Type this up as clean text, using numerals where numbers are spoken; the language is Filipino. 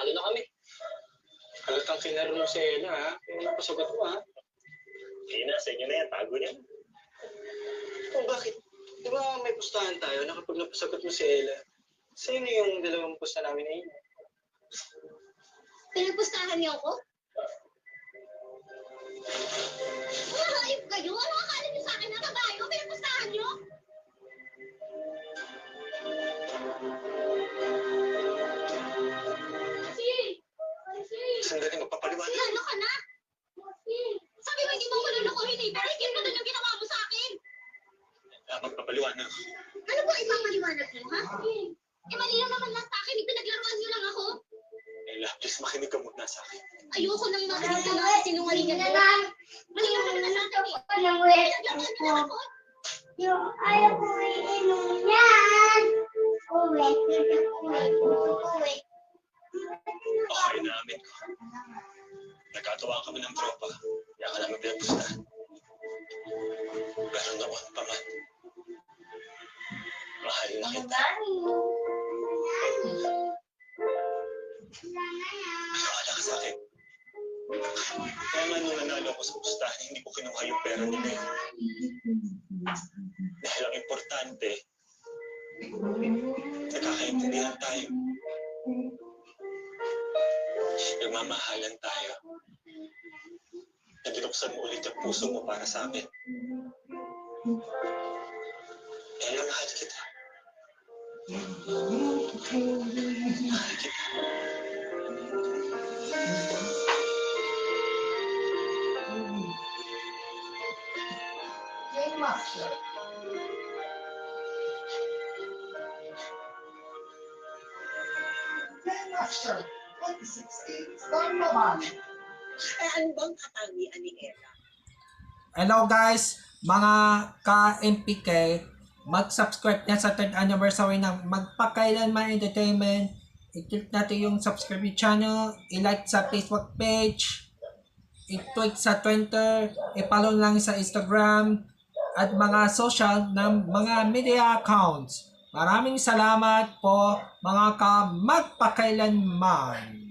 talo na kami. Halatang kinaro mo si Ella, ha? Yung napasagot mo, ha? Hindi na, sa inyo na yan. Tago niya. Oh, bakit? Di ba may pustahan tayo na kapag napasagot mo si Ella, sino yung dalawang pusta namin na yun? Pinagpustahan niyo ako? Mga hayop kayo? Ano akala niyo sa akin na kabayo? Pinagpustahan niyo? Sandali, magpapaliwanag. Si ano ka na? Sabi mo hindi mo ako lulukuhin eh. Pero hindi mo doon yung ginawa mo sa akin. Magpapaliwanag. Ano ba ipapaliwanag mo, ha? Eh, malinaw naman lang sa akin. Pinaglaruan niyo lang ako. Ella, please makinig ka muna sa akin. Ayoko nang makinig ka lang sinungalingan mo. Malinaw naman lang sa akin. Pinaglaruan niyo lang ako. Yung ayaw ko iinom yan. Uwi. Okay na amin ko. Nagkatawa kami ng tropa. Kaya ka namin pinagpustahan. Pero noon pa man, mahal na kita. Nakakala ka sa akin. Kaya nga nung nanalo ako sa pustahan, hindi ko kinuha yung pera nila eh. Dahil ang importante, nagkakaintindihan tayo. Nagmamahalan tayo. Nabinuksan mo ulit yung puso mo para sa akin. Ella, mahal kita. Mahal kita. Game Master. Game Master 2016 Star naman. Eh, ano bang katangian ni Ella? Hello guys, mga ka-MPK, mag-subscribe na sa 3rd anniversary ng Magpakailanman Entertainment. I-click natin yung subscribe channel, i-like sa Facebook page, i-tweet sa Twitter, i-follow lang sa Instagram, at mga social ng mga media accounts. Maraming salamat po mga ka-magpakailanman.